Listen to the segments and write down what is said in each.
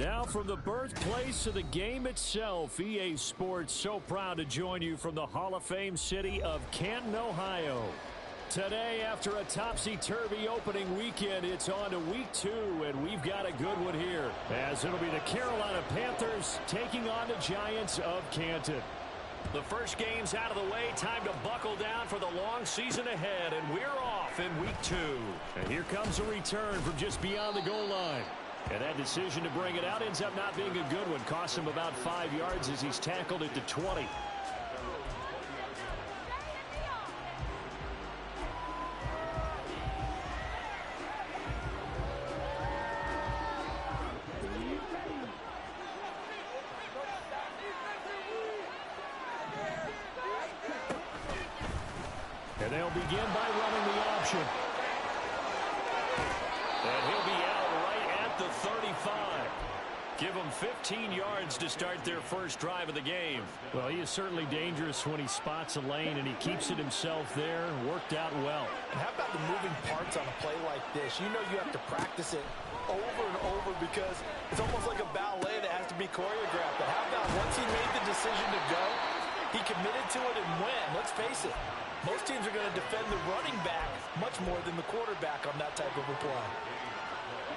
Now from the birthplace of the game itself, EA Sports so proud to join you from the Hall of Fame city of Canton, Ohio. Today, after a topsy-turvy opening weekend, it's on to week 2, and we've got a good one here, as it'll be the Carolina Panthers taking on the Giants of Canton. The first game's out of the way. Time to buckle down for the long season ahead, and we're off in week 2. And here comes a return from just beyond the goal line. And that decision to bring it out ends up not being a good one. Costs him about 5 yards as he's tackled at the 20. And they'll begin by running the option. And he'll be out right at the 35. Give him 15 yards to start their first drive of the game. Well, he is certainly dangerous when he spots a lane, and he keeps it himself there. Worked out well. And how about the moving parts on a play like this? You know you have to practice it over and over because it's almost like a ballet that has to be choreographed. But how about once he made the decision to go, he committed to it and went. Let's face it. Most teams are going to defend the running back much more than the quarterback on that type of a play.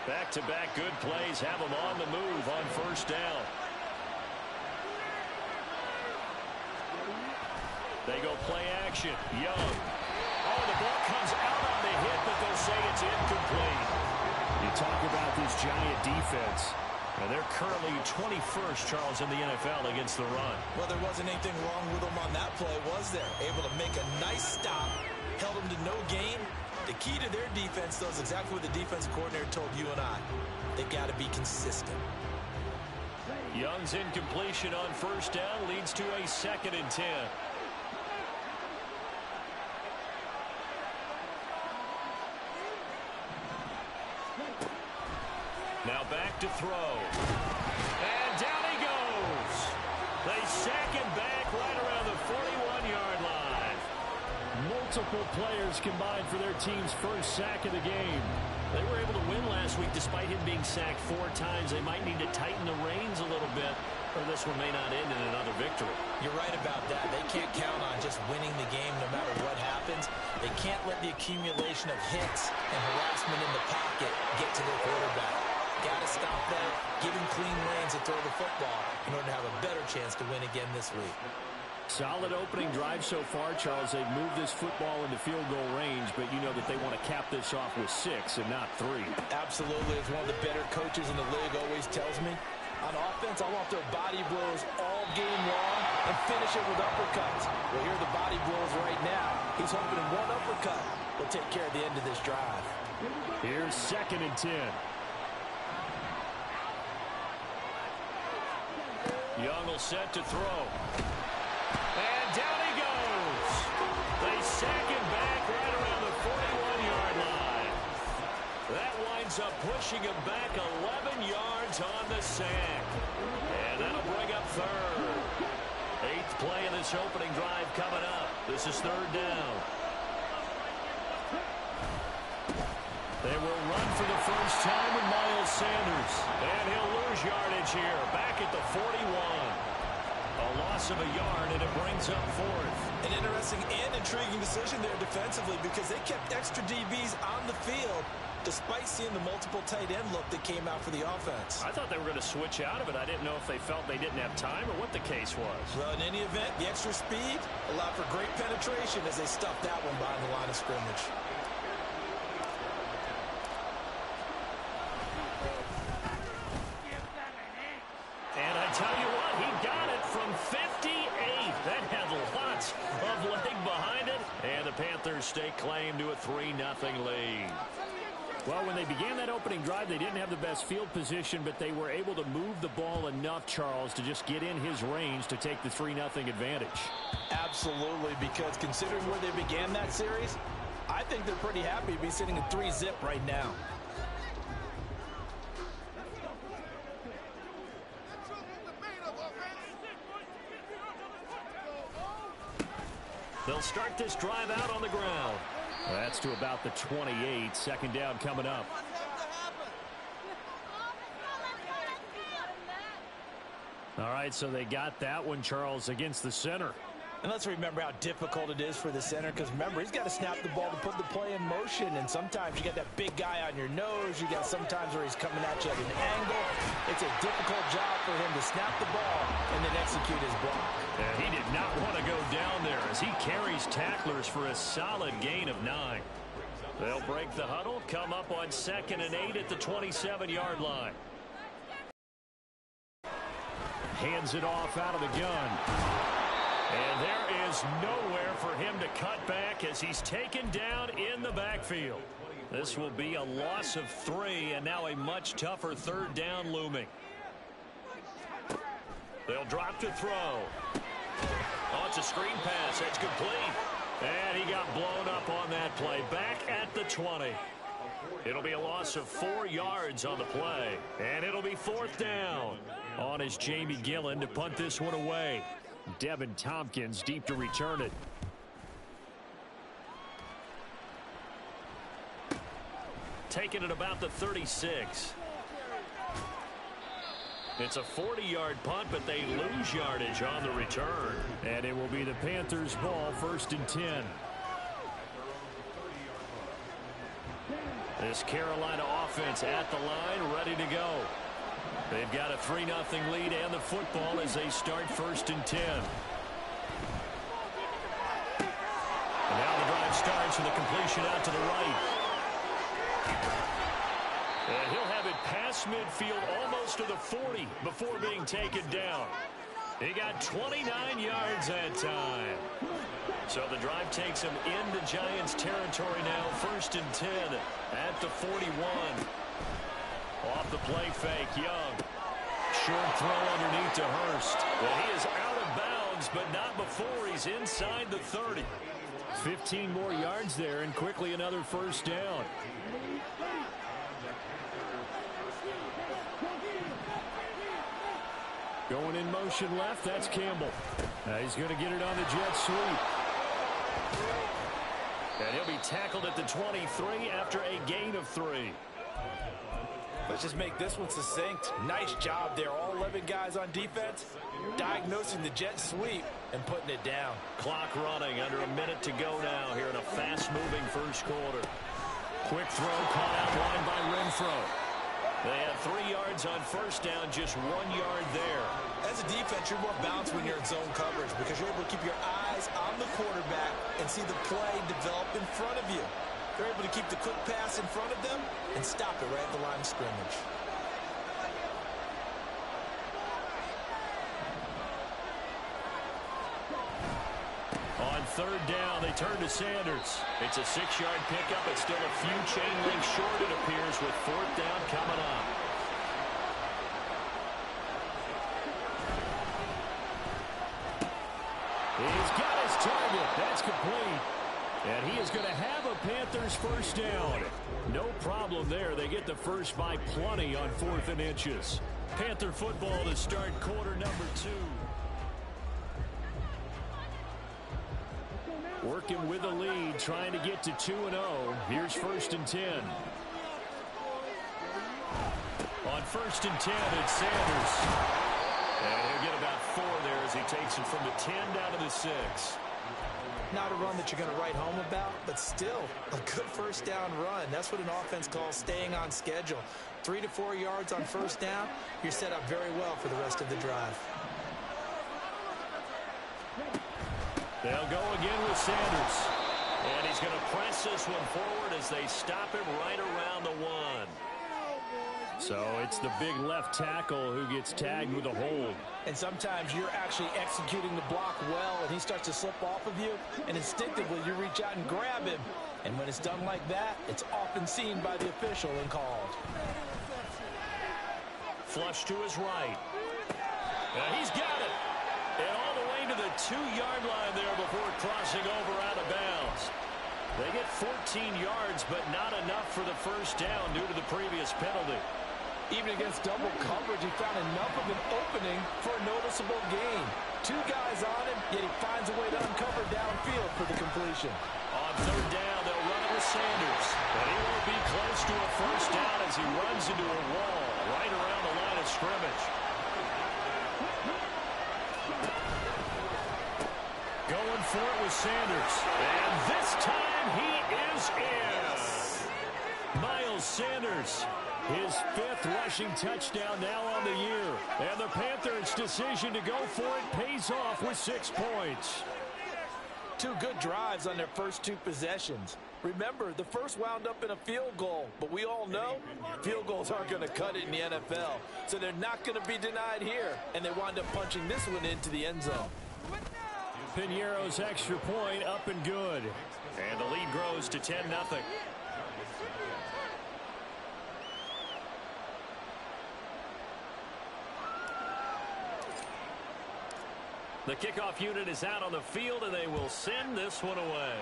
Back-to-back good plays have them on the move on first down. They go play action. Young. Oh, the ball comes out on the hit, but they'll say it's incomplete. You talk about this Giant defense. And they're currently 21st, Charles, in the NFL against the run. Well, there wasn't anything wrong with them on that play, was there? Able to make a nice stop, held them to no gain. The key to their defense, though, is exactly what the defensive coordinator told you and I. They've got to be consistent. Young's incompletion on first down leads to a 2nd and 10. Now back to throw. And down he goes. They sack him back right around the 41-yard line. Multiple players combined for their team's first sack of the game. They were able to win last week despite him being sacked 4 times. They might need to tighten the reins a little bit, or this one may not end in another victory. You're right about that. They can't count on just winning the game no matter what happens. They can't let the accumulation of hits and harassment in the pocket get to their quarterback. Got to stop that, give him clean lanes and throw the football in order to have a better chance to win again this week. Solid opening drive so far, Charles. They've moved this football into field goal range, but you know that they want to cap this off with 6 and not 3. Absolutely. As one of the better coaches in the league always tells me, on offense, I want their body blows all game long and finish it with uppercuts. Well, here are the body blows right now. He's hoping one uppercut will take care of the end of this drive. Here's 2nd and 10. Young will set to throw. And down he goes. They sack him back right around the 41-yard line. That winds up pushing him back 11 yards on the sack. And that'll bring up 3rd. 8th play of this opening drive coming up. This is 3rd down. They will run for the first time with Miles Sanders. And he'll lose yardage here, back at the 41. A loss of a yard, and it brings up 4th. An interesting and intriguing decision there defensively because they kept extra DBs on the field despite seeing the multiple tight end look that came out for the offense. I thought they were going to switch out of it. I didn't know if they felt they didn't have time or what the case was. Well, in any event, the extra speed allowed for great penetration as they stuffed that one behind the line of scrimmage. And I tell you what, he got it from 58. That had lots of leg behind it. And the Panthers stake claim to a 3-0 lead. Well, when they began that opening drive, they didn't have the best field position, but they were able to move the ball enough, Charles, to just get in his range to take the 3-0 advantage. Absolutely, because considering where they began that series, I think they're pretty happy to be sitting at 3-zip right now. They'll start this drive out on the ground. That's to about the 28. 2nd down coming up. All right, so they got that one, Charles, against the center. And let's remember how difficult it is for the center, because remember, he's got to snap the ball to put the play in motion, and sometimes you got that big guy on your nose. You got sometimes where he's coming at you at an angle. It's a difficult job for him to snap the ball and then execute his block. And he did not want to go down there as he carries tacklers for a solid gain of 9. They'll break the huddle, come up on 2nd and 8 at the 27-yard line. Hands it off out of the gun. And there is nowhere for him to cut back as he's taken down in the backfield. This will be a loss of 3, and now a much tougher 3rd down looming. They'll drop to throw. Oh, it's a screen pass. It's complete. And he got blown up on that play. Back at the 20. It'll be a loss of 4 yards on the play. And it'll be 4th down. On is Jamie Gillen to punt this one away. Devin Tompkins deep to return it. Taking it about the 36. It's a 40-yard punt, but they lose yardage on the return. And it will be the Panthers' ball, 1st and 10. This Carolina offense at the line, ready to go. They've got a 3-0 lead and the football as they start 1st and 10. And now the drive starts with a completion out to the right. And he'll have it past midfield almost to the 40 before being taken down. He got 29 yards that time. So the drive takes him into Giants territory now. 1st and 10 at the 41. Off the play fake, Young. Short throw underneath to Hurst. Well, he is out of bounds, but not before he's inside the 30. 15 more yards there, and quickly another 1st down. Going in motion left, that's Campbell. Now he's going to get it on the jet sweep. And he'll be tackled at the 23 after a gain of 3. Let's just make this one succinct. Nice job there. All 11 guys on defense diagnosing the jet sweep and putting it down. Clock running, under a minute to go now here in a fast-moving 1st quarter. Quick throw caught out wide by Renfro. They have 3 yards on 1st down, just 1 yard there. As a defense, you're more balanced when you're in zone coverage because you're able to keep your eyes on the quarterback and see the play develop in front of you. They're able to keep the quick pass in front of them and stop it right at the line of scrimmage. On 3rd down, they turn to Sanders. It's a 6-yard pickup. It's still a few chain links short, it appears, with 4th down coming up. He's got his target. That's complete. And he is going to have a Panthers 1st down. No problem there. They get the first by plenty on 4th and inches. Panther football to start quarter number 2. Working with a lead, trying to get to 2-0. Here's 1st and 10. On 1st and 10, it's Sanders. And he'll get about 4 there as he takes it from the 10 down to the 6. Not a run that you're going to write home about, but still a good 1st down run. That's what an offense calls staying on schedule. 3 to 4 yards on 1st down, you're set up very well for the rest of the drive. They'll go again with Sanders. And he's going to press this one forward as they stop him right around the 1. So it's the big left tackle who gets tagged with a hold. And sometimes you're actually executing the block well, and he starts to slip off of you, and instinctively you reach out and grab him. And when it's done like that, it's often seen by the official and called. Flush to his right. And he's got it. And all the way to the 2-yard line there before crossing over out of bounds. They get 14 yards, but not enough for the 1st down due to the previous penalty. Even against double coverage, he found enough of an opening for a noticeable gain. 2 guys on him, yet he finds a way to uncover downfield for the completion. On 3rd down, they'll run it with Sanders. But he won't be close to a 1st down as he runs into a wall right around the line of scrimmage. for it with Sanders. And this time he is in. Miles Sanders, his 5th rushing touchdown now on the year. And the Panthers' decision to go for it pays off with 6 points. 2 good drives on their first 2 possessions. Remember, the first wound up in a field goal, but we all know field goals aren't going to cut it in the NFL, so they're not going to be denied here, and they wind up punching this one into the end zone. Piñeiro's extra point up and good. And the lead grows to 10-0. The kickoff unit is out on the field, and they will send this one away.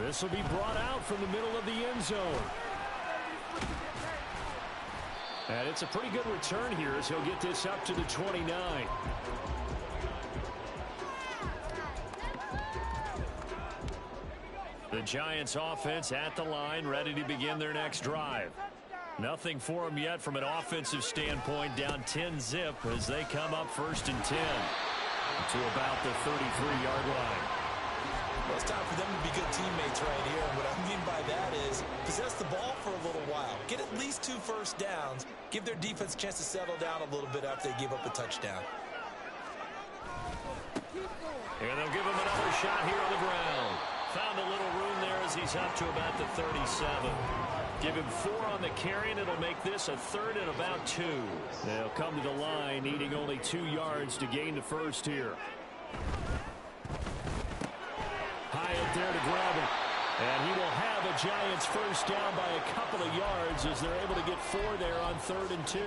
This will be brought out from the middle of the end zone. And it's a pretty good return here as he'll get this up to the 29. The Giants offense at the line, ready to begin their next drive. Nothing for them yet from an offensive standpoint, down 10-zip as they come up 1st and 10 to about the 33-yard line. Well, it's time for them to be good teammates right here. And what I mean by that is possess the ball for a little while. Get at least 2 first downs. Give their defense a chance to settle down a little bit after they give up a touchdown. And they'll give him another shot here on the ground. Found a little room there as he's up to about the 37. Give him 4 on the carry, and it'll make this a 3rd and about 2. They'll come to the line, needing only 2 yards to gain the first here. Hyatt there to grab it. And he will have a Giants first down by a couple of yards as they're able to get 4 there on 3rd and 2.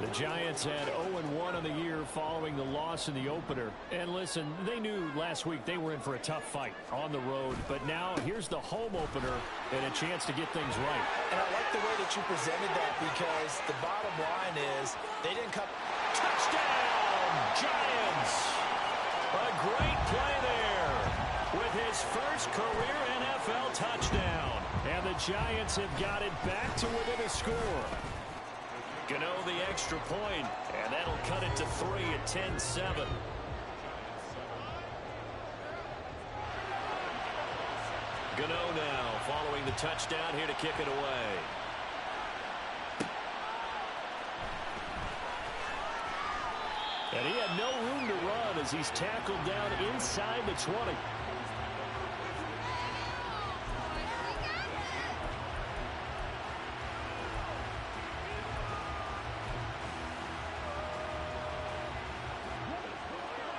The Giants had 0-1 on the year following the loss in the opener. And listen, they knew last week they were in for a tough fight on the road. But now here's the home opener and a chance to get things right. And I like the way that you presented that because the bottom line is they didn't come. Touchdown, Giants! A great play there with his first career NFL touchdown. And the Giants have got it back to within a score. Gano the extra point, and that'll cut it to 3 at 10-7. Gano now following the touchdown here to kick it away. And he had no room to run as he's tackled down inside the 20.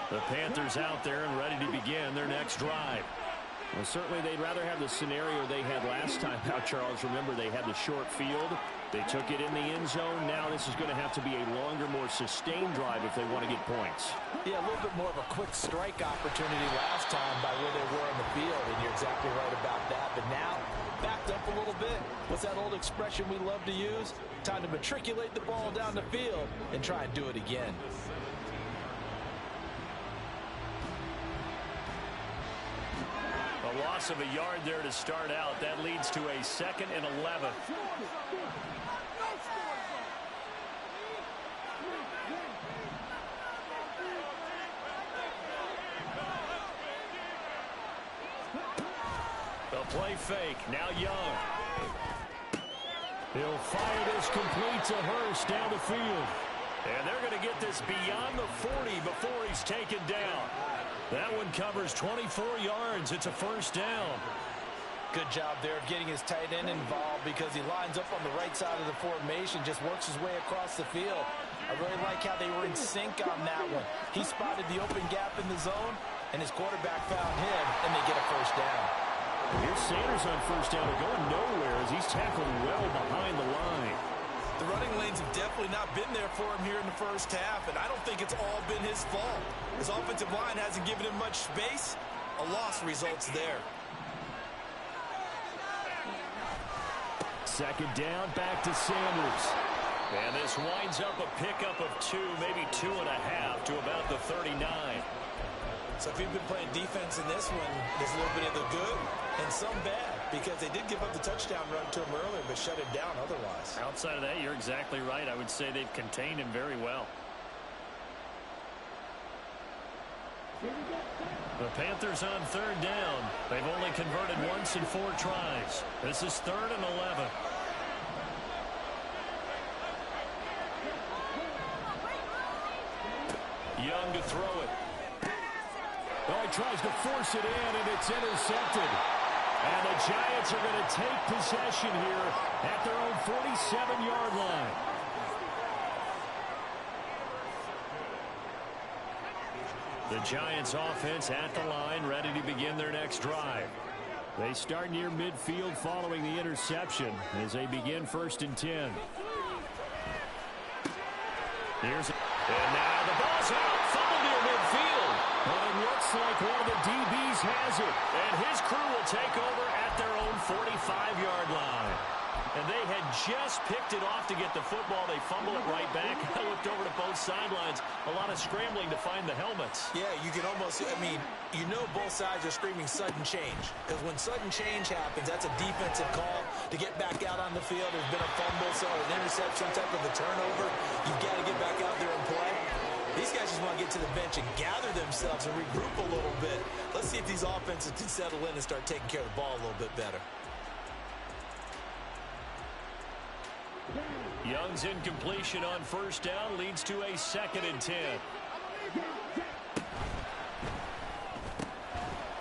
The Panthers out there and ready to begin their next drive. Well, certainly they'd rather have the scenario they had last time out, Charles. Remember, they had the short field. They took it in the end zone. Now this is going to have to be a longer, more sustained drive if they want to get points. Yeah, a little bit more of a quick strike opportunity last time by where they were on the field, and you're exactly right about that. But now, backed up a little bit. What's that old expression we love to use? Time to matriculate the ball down the field and try and do it again. A loss of a yard there to start out. That leads to a 2nd and 11. The play fake. Now Young. He'll fire this complete to Hurst down the field. And they're going to get this beyond the 40 before he's taken down. That one covers 24 yards. It's a first down. Good job there of getting his tight end involved because he lines up on the right side of the formation, just works his way across the field. I really like how they were in sync on that one. He spotted the open gap in the zone, and his quarterback found him, and they get a first down. Here's Sanders on first down and going nowhere as he's tackled well behind the line. The running lanes have definitely not been there for him here in the first half, and I don't think it's all been his fault. His offensive line hasn't given him much space. A loss results there. Second down, back to Sanders. And this winds up a pickup of 2, maybe 2.5 to about the 39. So if you've been playing defense in this one, there's a little bit of the good and some bad because they did give up the touchdown run to him earlier but shut him down otherwise. Outside of that, you're exactly right. I would say they've contained him very well. The Panthers on third down. They've only converted once in 4 tries. This is 3rd and 11. Young to throw it. Oh, he tries to force it in, and it's intercepted. And the Giants are going to take possession here at their own 47-yard line. The Giants offense at the line, ready to begin their next drive. They start near midfield following the interception as they begin 1st and 10. Here's it. And now the ball's out. Fumble near midfield. But it looks like one of the DBs has it. And his crew will take over at their own 45-yard line. And they had just picked it off to get the football. They fumble it right back. I looked over to both sidelines. A lot of scrambling to find the helmets. Yeah, you can almost, you know both sides are screaming sudden change. Because when sudden change happens, that's a defensive call to get back out on the field. There's been a fumble, so an interception type of a turnover. You've got to get back out there and play. These guys just want to get to the bench and gather themselves and regroup a little bit. Let's see if these offenses can settle in and start taking care of the ball a little bit better. Young's incompletion on 1st down leads to a 2nd and 10.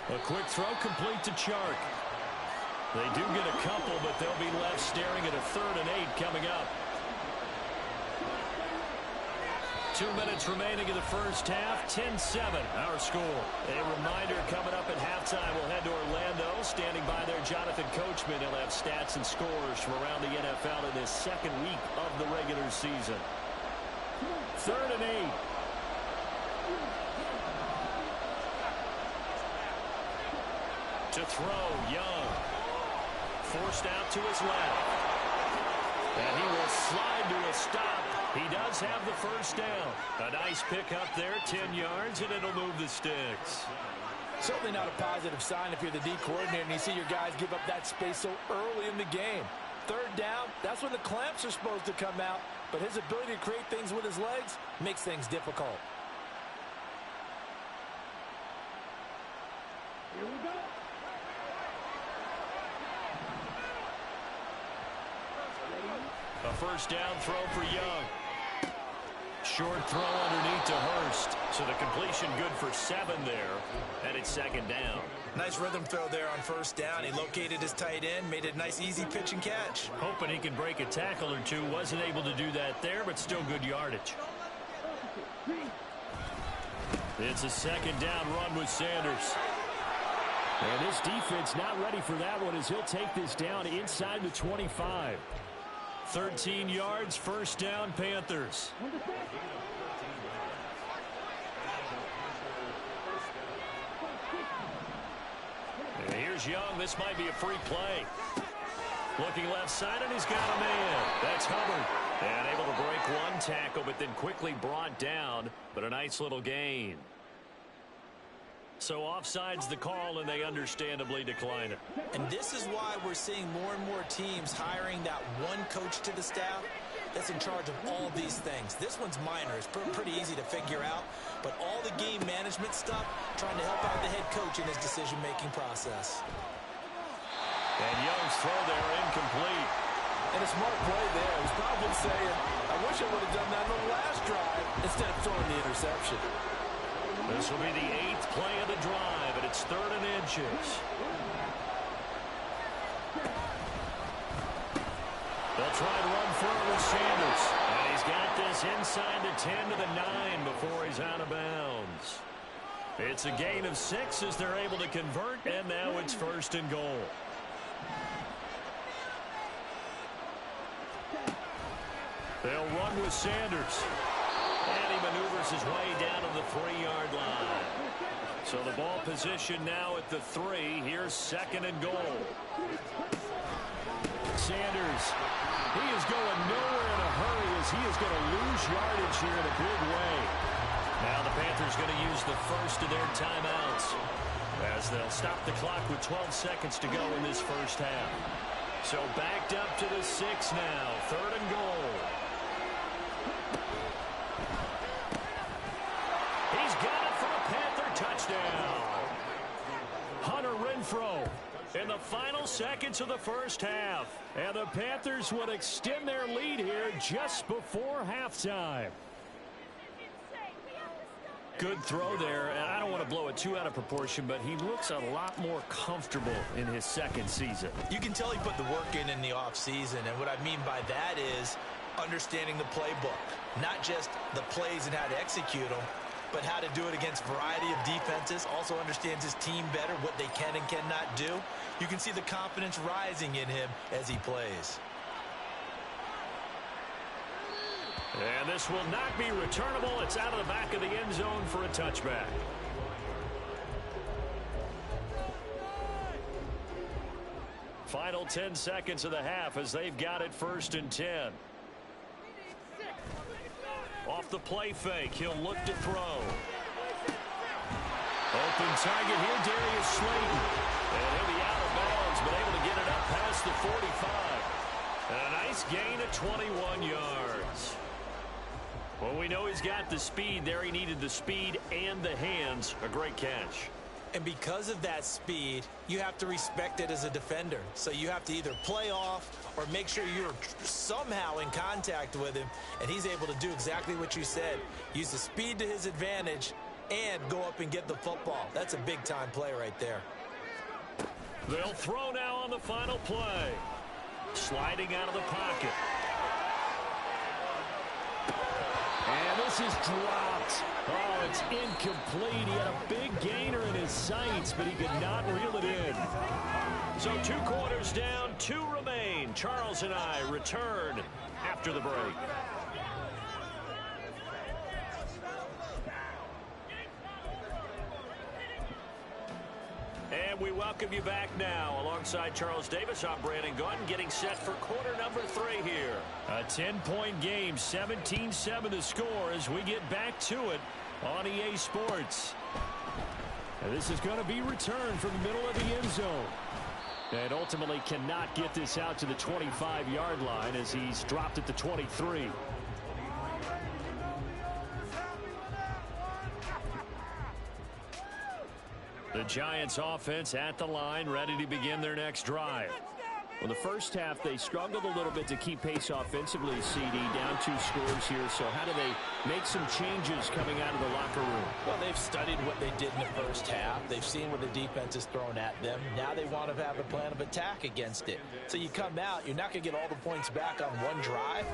A quick throw complete to Chark. They do get a couple, but they'll be left staring at a 3rd and 8 coming up. 2 minutes remaining in the first half, 10-7 our score. A reminder coming up at halftime, we'll head to Orlando. Standing by there, Jonathan Coachman. He'll have stats and scores from around the NFL in this 2nd week of the regular season. 3rd and 8. To throw, Young. Forced out to his left. And he will slide to a stop. He does have the 1st down. A nice pick up there, 10 yards, and it'll move the sticks. Certainly not a positive sign if you're the D coordinator and you see your guys give up that space so early in the game. 3rd down, that's when the clamps are supposed to come out, but his ability to create things with his legs makes things difficult. Here we go. A 1st down throw for Young. Short throw underneath to Hurst. So the completion good for 7 there. And it's 2nd down. Nice rhythm throw there on 1st down. He located his tight end, made it a nice easy pitch and catch. Hoping he can break a tackle or two. Wasn't able to do that there, but still good yardage. It's a 2nd down run with Sanders. And this defense not ready for that one as he'll take this down inside the 25. 13 yards, 1st down, Panthers. And here's Young. This might be a free play. Looking left side, and he's got a man. That's Hubbard. And able to break one tackle, but then quickly brought down. But a nice little gain. So offside's the call, and they understandably decline it. And this is why we're seeing more and more teams hiring that one coach to the staff that's in charge of all of these things. This one's minor. It's pretty easy to figure out. But all the game management stuff, trying to help out the head coach in his decision-making process. And Young's throw there incomplete. And a smart play there. He's probably saying, I wish I would have done that on the last drive instead of throwing the interception. This will be the 8th play of the drive, and it's 3rd and inches. They'll try to run for it with Sanders. And he's got this inside the 10 to the 9 before he's out of bounds. It's a gain of 6 as they're able to convert, and now it's 1st and goal. They'll run with Sanders. And he maneuvers his way down to the 3-yard line. So the ball position now at the 3. Here's 2nd and goal. Sanders, he is going nowhere in a hurry as he is going to lose yardage here in a big way. Now the Panthers going to use the first of their timeouts as they'll stop the clock with 12 seconds to go in this first half. So backed up to the 6 now. 3rd and goal. He's got it for a Panther touchdown. In the final seconds of the first half. And the Panthers would extend their lead here just before halftime. Good throw there, and I don't want to blow it too out of proportion, but he looks a lot more comfortable in his second season. You can tell he put the work in the offseason, and what I mean by that is understanding the playbook. Not just the plays and how to execute them, but how to do it against a variety of defenses. Also understands his team better, what they can and cannot do. You can see the confidence rising in him as he plays. And this will not be returnable. It's out of the back of the end zone for a touchback. Final 10 seconds of the half as they've got it 1st and 10. Off the play fake, he'll look to throw. Open target here, Darius Slayton. And he'll be out of bounds, but able to get it up past the 45. And a nice gain of 21 yards. Well, we know he's got the speed there. He needed the speed and the hands. A great catch. And because of that speed, you have to respect it as a defender. So you have to either play off or make sure you're somehow in contact with him. And he's able to do exactly what you said. Use the speed to his advantage and go up and get the football. That's a big-time play right there. They'll throw now on the final play. Sliding out of the pocket. And this is dropped. Oh, it's incomplete. He had a big gainer in his sights, but he could not reel it in. So 2 quarters down, 2 remain. Charles and I return after the break. And we welcome you back now. Alongside Charles Davis, I'm Brandon Gaudin, getting set for quarter number 3 here. A 10-point game, 17-7 the score as we get back to it on EA Sports. And this is going to be returned from the middle of the end zone. And ultimately cannot get this out to the 25-yard line as he's dropped at the 23. The Giants offense at the line, ready to begin their next drive. Well, the first half, they struggled a little bit to keep pace offensively, CD, down 2 scores here. So how do they make some changes coming out of the locker room? Well, they've studied what they did in the first half. They've seen what the defense has thrown at them. Now they want to have a plan of attack against it. So you come out, you're not going to get all the points back on one drive,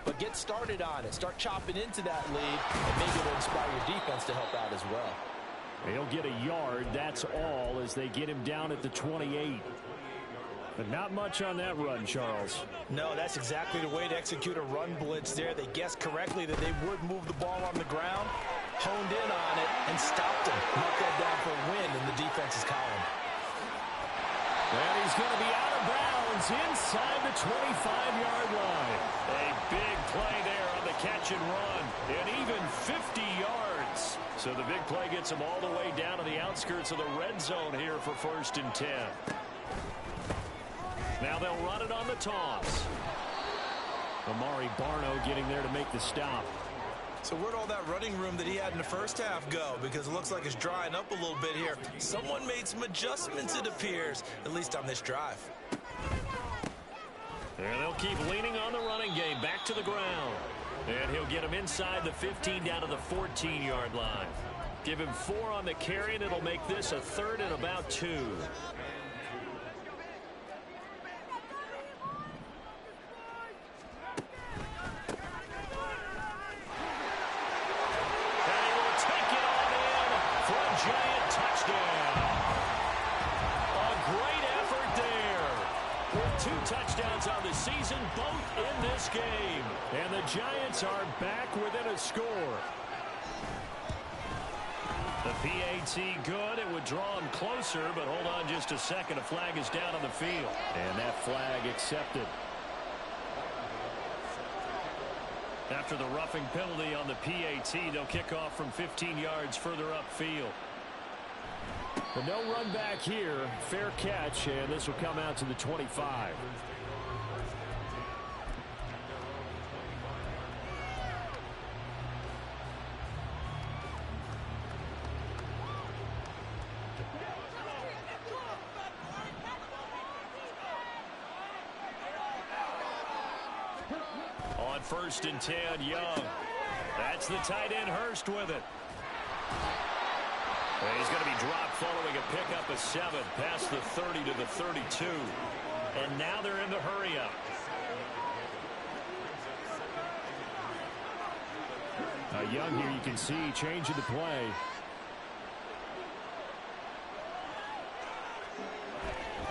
but get started on it. Start chopping into that lead, and maybe it'll inspire your defense to help out as well. He'll get a yard, that's all, as they get him down at the 28. But not much on that run, Charles. No, that's exactly the way to execute a run blitz there. They guessed correctly that they would move the ball on the ground, honed in on it, and stopped him. Knocked that down for a win in the defense's column. And he's going to be out of bounds inside the 25-yard line. A big play there on the catch and run, and even 50 yards. So the big play gets him all the way down to the outskirts of the red zone here for 1st and 10. Now they'll run it on the toss. Amari Barno getting there to make the stop. So where'd all that running room that he had in the first half go? Because it looks like it's drying up a little bit here. Someone made some adjustments, it appears, at least on this drive. And they'll keep leaning on the running game back to the ground. And he'll get him inside the 15 down to the 14-yard line. Give him 4 on the carry, and it'll make this a 3rd and about 2. Giant touchdown. A great effort there. With 2 touchdowns on the season, both in this game. And the Giants are back within a score. The PAT good. It would draw him closer, but hold on just a second. A flag is down on the field. And that flag accepted. After the roughing penalty on the PAT, they'll kick off from 15 yards further upfield. But no run back here. Fair catch, and this will come out to the 25. on 1st and 10, Young. That's the tight end, Hurst, with it. And he's going to be dropped following a pickup of 7 past the 30 to the 32. And now they're in the hurry-up. Young here, you can see, changing the play.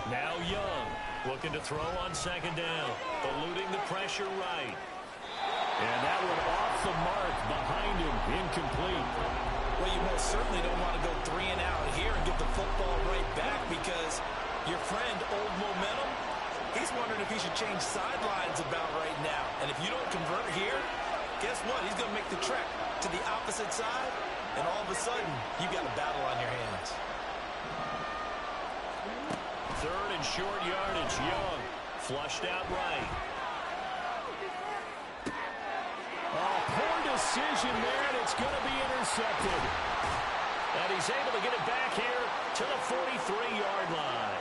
Now Young looking to throw on 2nd down. Eluding the pressure right. And that one off the mark behind him. Incomplete. Well, you most certainly don't want to go 3 and out here and get the football right back because your friend, Old Momentum, he's wondering if he should change sidelines about right now. And if you don't convert here, guess what? He's going to make the trek to the opposite side, and all of a sudden, you've got a battle on your hands. 3rd and short yardage. Young flushed out right. Oh, poor decision there, and it's going to be intercepted. And he's able to get it back here to the 43-yard line.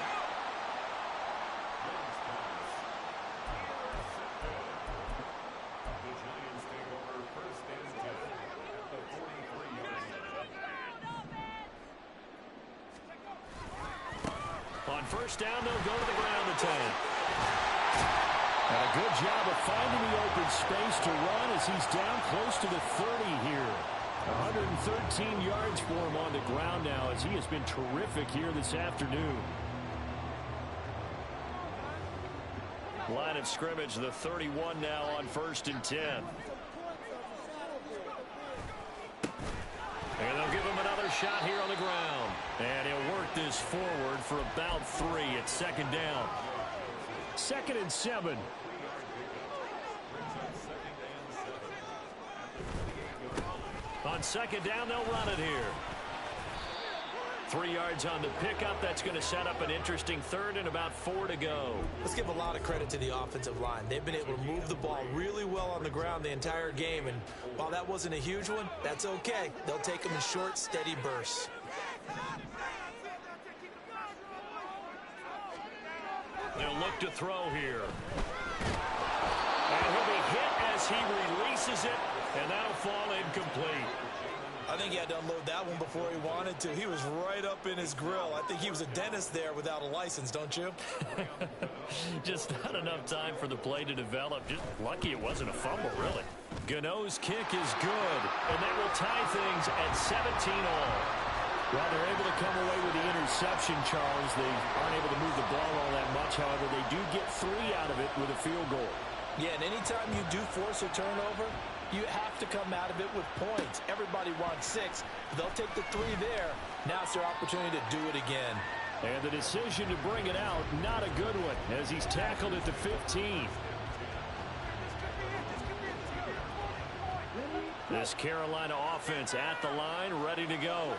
On 1st down, they'll go to the ground attack. And a good job of finding the open space to run as he's down close to the 30 here. 113 yards for him on the ground now as he has been terrific here this afternoon. Line of scrimmage, the 31 now on 1st and 10. And they'll give him another shot here on the ground. And he'll work this forward for about 3 at 2nd down. 2nd and 7. On 2nd down, they'll run it here. 3 yards on the pickup. That's going to set up an interesting 3rd and about 4 to go. Let's give a lot of credit to the offensive line. They've been able to move the ball really well on the ground the entire game. And while that wasn't a huge one, that's okay. They'll take them in short, steady bursts. They'll look to throw here. And he'll be hit as he releases it, and that'll fall incomplete. I think he had to unload that one before he wanted to. He was right up in his grill. I think he was a dentist there without a license, don't you? Just not enough time for the play to develop. Just lucky it wasn't a fumble, really. Gano's kick is good, and that will tie things at 17-all. Well, they're able to come away with the interception, Charles. They aren't able to move the ball all that much. However, they do get 3 out of it with a field goal. Yeah, and anytime you do force a turnover, you have to come out of it with points. Everybody wants 6. They'll take the 3 there. Now it's their opportunity to do it again. And the decision to bring it out, not a good one, as he's tackled at the 15. This Carolina offense at the line, ready to go.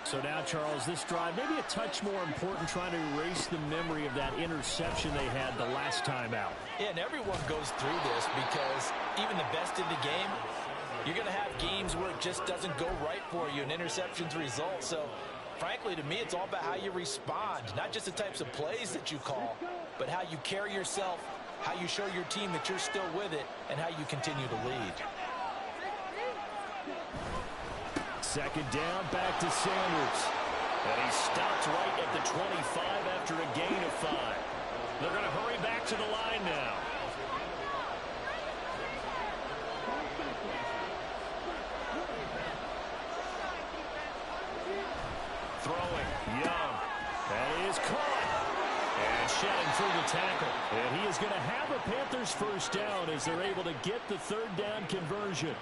So now, Charles, this drive maybe a touch more important, trying to erase the memory of that interception they had the last time out. Yeah, and everyone goes through this because even the best in the game, you're going to have games where it just doesn't go right for you, and interceptions result. So, frankly, to me, it's all about how you respond, not just the types of plays that you call, but how you carry yourself, how you show your team that you're still with it, and how you continue to lead. 2nd down, back to Sanders. And he stopped right at the 25 after a gain of 5. They're going to hurry back to the line now. Throwing, Young. That is caught. And shedding through the tackle. And he is going to have a Panthers 1st down as they're able to get the 3rd down conversion.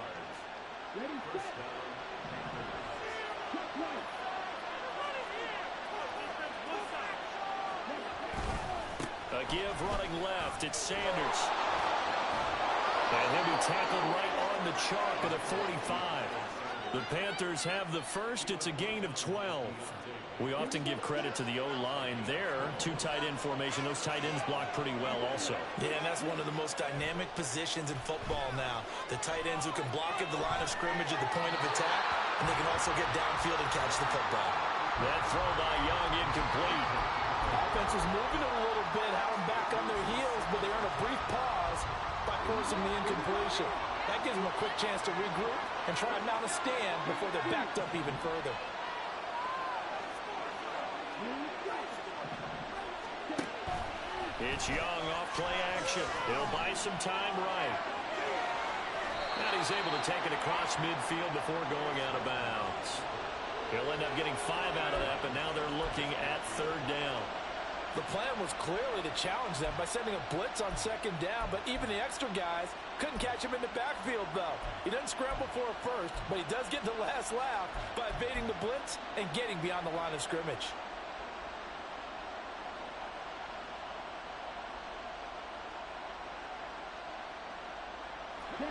A give running left. It's Sanders. And he'll be tackled right on the chalk at a 45. The Panthers have the 1st. It's a gain of 12. We often give credit to the O-line there. 2 tight end formation. Those tight ends block pretty well also. Yeah, and that's one of the most dynamic positions in football now. The tight ends who can block at the line of scrimmage at the point of attack, and they can also get downfield and catch the football. That throw by Young incomplete. Offense was moving it a little bit, had them back on their heels, but they earned a brief pause by forcing the incompletion. That gives them a quick chance to regroup and try and mount a stand before they're backed up even further. It's Young off play action. He'll buy some time right. And he's able to take it across midfield before going out of bounds. He'll end up getting 5 out of that, but now they're looking at third down. The plan was clearly to challenge them by sending a blitz on second down, but even the extra guys couldn't catch him in the backfield, though. He doesn't scramble for a first, but he does get the last laugh by evading the blitz and getting beyond the line of scrimmage.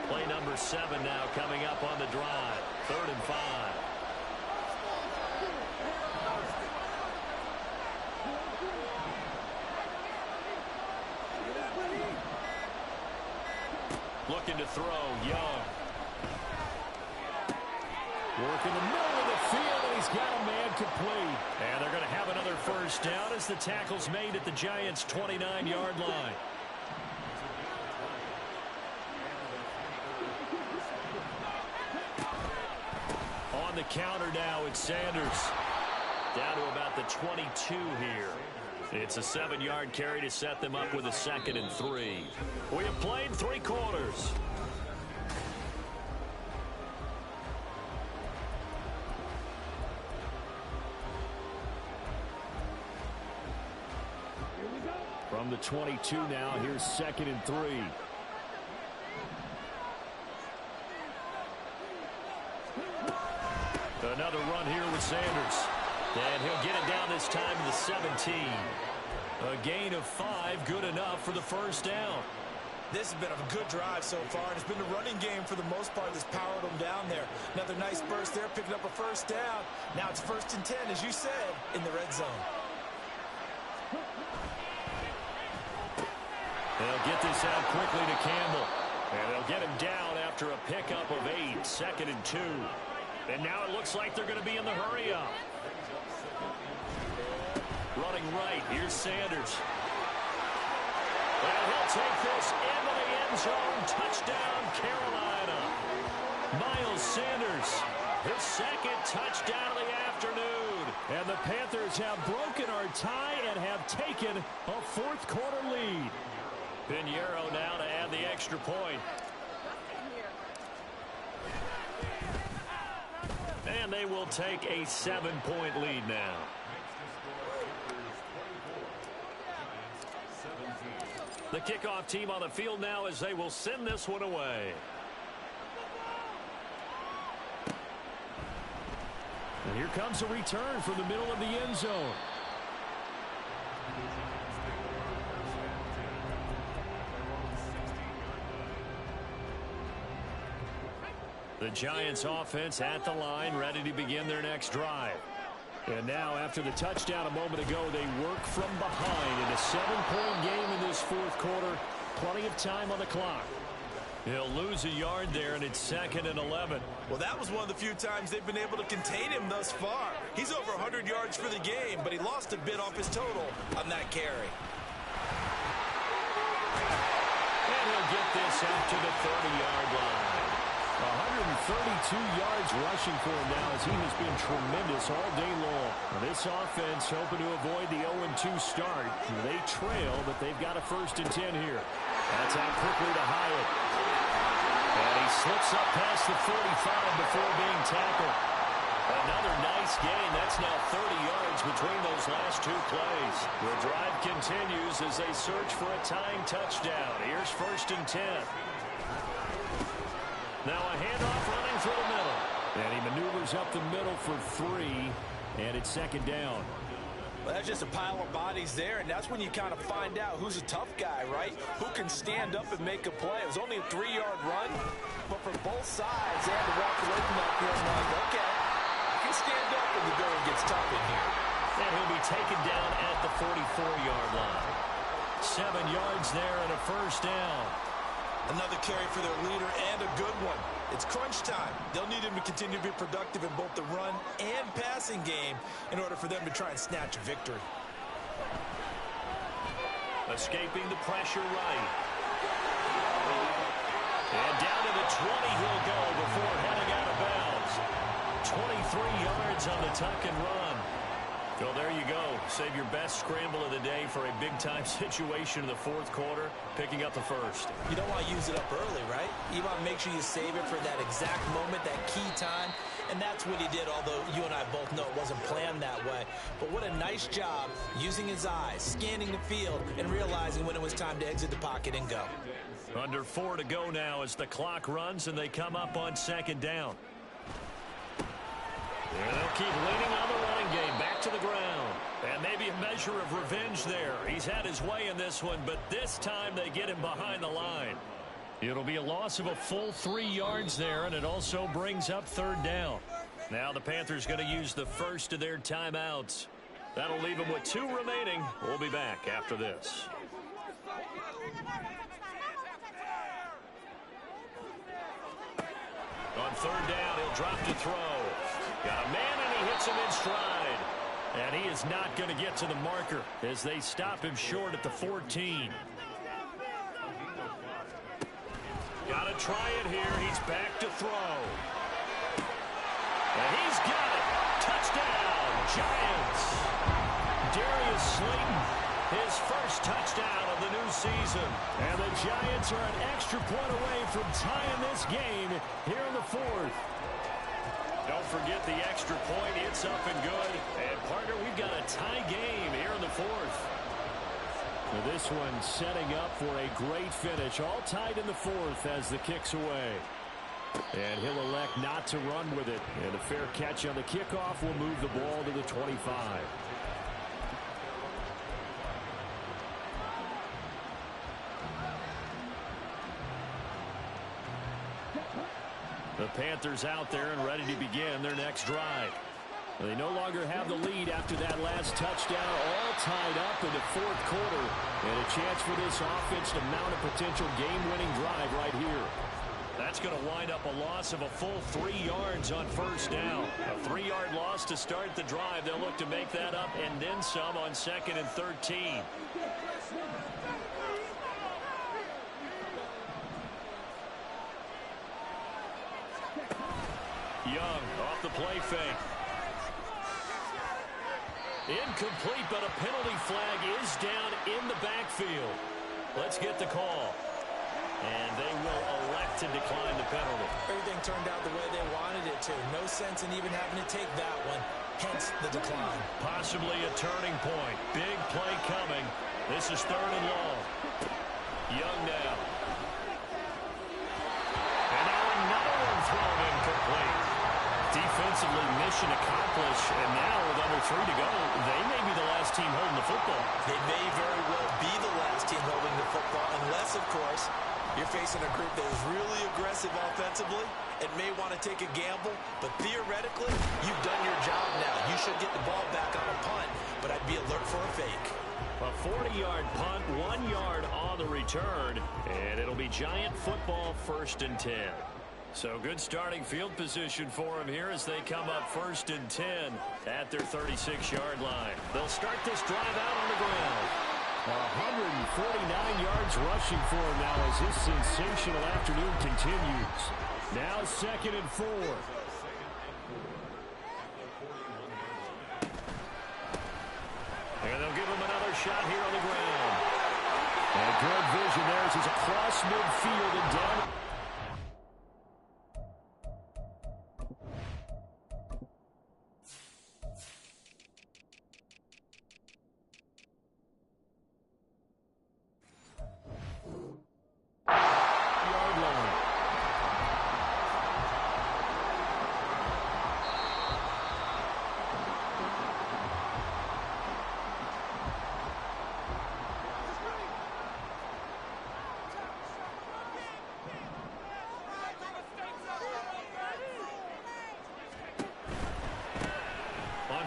Play number 7 now coming up on the drive. 3rd and 5. Looking to throw, Young. Work in the middle of the field, and he's got a man complete. And they're going to have another first down as the tackle's made at the Giants' 29-yard line. On the counter now, it's Sanders. Down to about the 22 here. It's a 7-yard carry to set them up with a 2nd and 3. We have played 3 quarters. From the 22 now, here's 2nd and 3. Another run here with Sanders. And he'll get it down this time to the 17. A gain of 5, good enough for the first down. This has been a good drive so far, and it's been the running game for the most part that's powered them down there. Another nice burst there, picking up a first down. Now it's 1st and 10, as you said, in the red zone. They'll get this out quickly to Campbell. And they'll get him down after a pickup of 8, 2nd and 2. And now it looks like they're going to be in the hurry-up. Running right, here's Sanders. And he'll take this into the end zone. Touchdown, Carolina. Miles Sanders, his 2nd touchdown of the afternoon. And the Panthers have broken our tie and have taken a 4th quarter lead. Pinheiro now to add the extra point. And they will take a 7-point lead now. The kickoff team on the field now as they will send this one away. And here comes a return from the middle of the end zone. The Giants offense at the line, ready to begin their next drive. And now, after the touchdown a moment ago, they work from behind in a 7-point game in this 4th quarter. Plenty of time on the clock. He'll lose a yard there, and it's 2nd and 11. Well, that was one of the few times they've been able to contain him thus far. He's over 100 yards for the game, but he lost a bit off his total on that carry. And he'll get this out to the 30-yard line. 132 yards rushing for him now as he has been tremendous all day long. Now this offense hoping to avoid the 0-2 start. They trail, but they've got a 1st and 10 here. That's out quickly to Hyatt. And he slips up past the 45 before being tackled. Another nice gain. That's now 30 yards between those last 2 plays. The drive continues as they search for a tying touchdown. Here's 1st and 10. Now a handoff running through the middle. And he maneuvers up the middle for 3. And it's 2nd down. Well, that's just a pile of bodies there, and that's when you kind of find out who's a tough guy, right? Who can stand up and make a play. It was only a 3-yard run, but for both sides, they had to walk away from that field like, okay, I can stand up when the going gets tough in here. And he'll be taken down at the 44-yard line. 7 yards there and a 1st down. Another carry for their leader and a good one. It's crunch time. They'll need him to continue to be productive in both the run and passing game in order for them to try and snatch a victory. Escaping the pressure right. And down to the 20 he'll go before heading out of bounds. 23 yards on the tuck and run. Well, there you go. Save your best scramble of the day for a big-time situation in the fourth quarter, picking up the first. You don't want to use it up early, right? You want to make sure you save it for that exact moment, that key time, and that's what he did, although you and I both know it wasn't planned that way. But what a nice job using his eyes, scanning the field, and realizing when it was time to exit the pocket and go. Under 4 to go now as the clock runs and they come up on second down. And they'll keep leaning on the running game, back to the ground. And maybe a measure of revenge there. He's had his way in this one, but this time they get him behind the line. It'll be a loss of a full 3 yards there, and it also brings up third down. Now the Panthers going to use the first of their timeouts. That'll leave them with 2 remaining. We'll be back after this. On third down, he'll drop to throw. Got a man, and he hits him in stride. And he is not going to get to the marker as they stop him short at the 14. Got to try it here. He's back to throw. And he's got it. Touchdown, Giants. Darius Slayton, his first touchdown of the new season. And the Giants are an extra point away from tying this game here in the fourth. Don't forget the extra point. It's up and good. And, partner, we've got a tie game here in the fourth. Now this one setting up for a great finish. All tied in the fourth as the kick's away. And he'll elect not to run with it. And a fair catch on the kickoff will move the ball to the 25. The Panthers out there and ready to begin their next drive. They no longer have the lead after that last touchdown, all tied up in the fourth quarter. And a chance for this offense to mount a potential game-winning drive right here. That's going to wind up a loss of a full 3 yards on first down. A 3-yard loss to start the drive. They'll look to make that up and then some on 2nd and 13. Young off the play fake. Incomplete, but a penalty flag is down in the backfield. Let's get the call. And they will elect to decline the penalty. Everything turned out the way they wanted it to. No sense in even having to take that one. Hence the decline. Possibly a turning point. Big play coming. This is 3rd and long. Young now. And now another one thrown incomplete. Defensively, mission accomplished. And now with under 3 to go, they may be the last team holding the football. They may very well be the last team holding the football, unless, of course, you're facing a group that is really aggressive offensively and may want to take a gamble. But theoretically, you've done your job now. You should get the ball back on a punt, but I'd be alert for a fake. A 40-yard punt, 1 yard on the return, and it'll be Giant football 1st and 10. So good starting field position for them here as they come up 1st and 10 at their 36-yard line. They'll start this drive out on the ground. 149 yards rushing for him now as his sensational afternoon continues. Now 2nd and 4. And they'll give him another shot here on the ground. And good vision there as he's across midfield and down.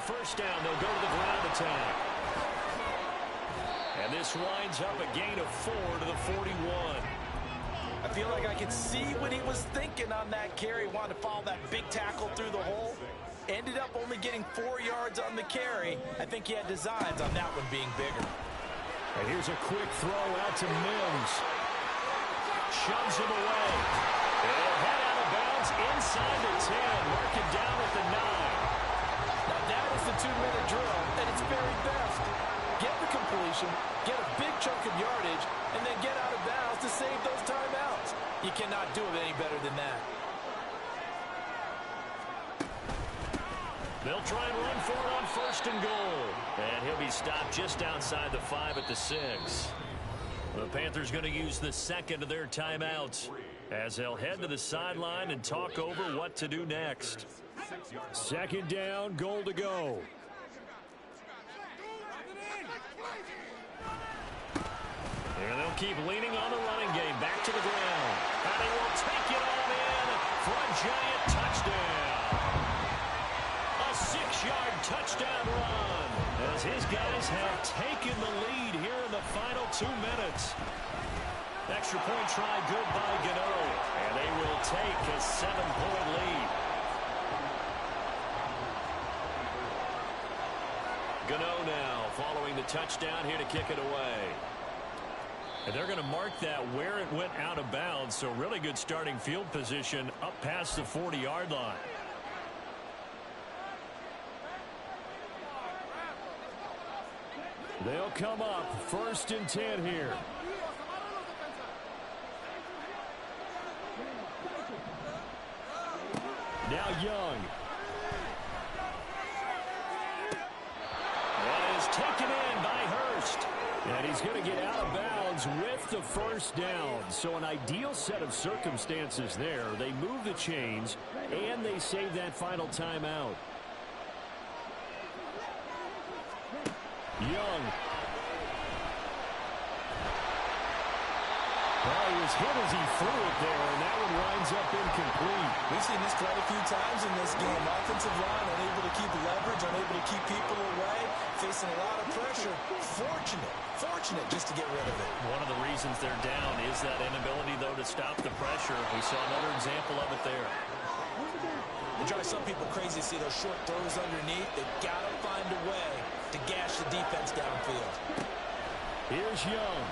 First down, they'll go to the ground attack. And this winds up a gain of 4 to the 41. I feel like I could see what he was thinking on that carry. Wanted to follow that big tackle through the hole. Ended up only getting 4 yards on the carry. I think he had designs on that one being bigger. And here's a quick throw out to Mims. Shoves him away. And head out of bounds inside the 10. Mark it down at the 9. Now that is the 2-minute drill at its very best. Get the completion, get a big chunk of yardage, and then get out of bounds to save those timeouts. You cannot do it any better than that. They'll try and run for it on 1st and goal. And he'll be stopped just outside the 5 at the 6. The Panthers going to use the second of their timeouts as they'll head to the sideline and talk over what to do next. 2nd down, goal to go. And they'll keep leaning on the running game. Back to the ground. And they will take it on in for a giant touchdown. A 6-yard touchdown run as his guys have taken the lead here in the final 2 minutes. Extra point try good by Gano. And they will take a 7-point lead. Gano now following the touchdown here to kick it away. And they're going to mark that where it went out of bounds. So really good starting field position up past the 40-yard line. They'll come up 1st and 10 here. Now Young. That is taken in by Hurst. And he's going to get out of bounds with the 1st down. So an ideal set of circumstances there. They move the chains, and they save that final timeout. Young. Well, he was hit as he threw it there, and that one winds up incomplete. We've seen this quite a few times in this game. Offensive line unable to keep leverage, unable to keep people away, facing a lot of pressure. Fortunate just to get rid of it. One of the reasons they're down is that inability, though, to stop the pressure. We saw another example of it there. It drives some people crazy to see those short throws underneath. They've got to find a way to gash the defense downfield. Here's Young.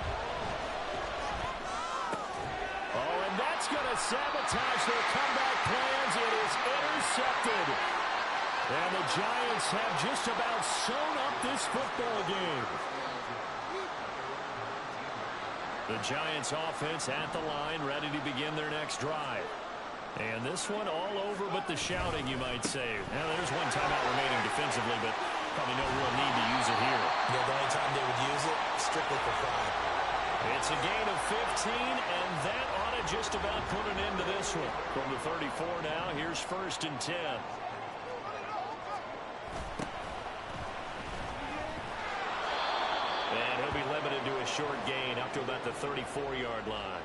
Oh, and that's going to sabotage their comeback plans. It is intercepted. And the Giants have just about sewn up this football game. The Giants offense at the line, ready to begin their next drive. And this one all over but the shouting, you might say. Now, there's one timeout remaining defensively, but probably no real need to use it here. Yeah, the only time they would use it, strictly for pride. It's a gain of 15, and that ought to just about put an end to this one. From the 34 now, here's 1st and 10. And he'll be limited to a short gain up to about the 34-yard line.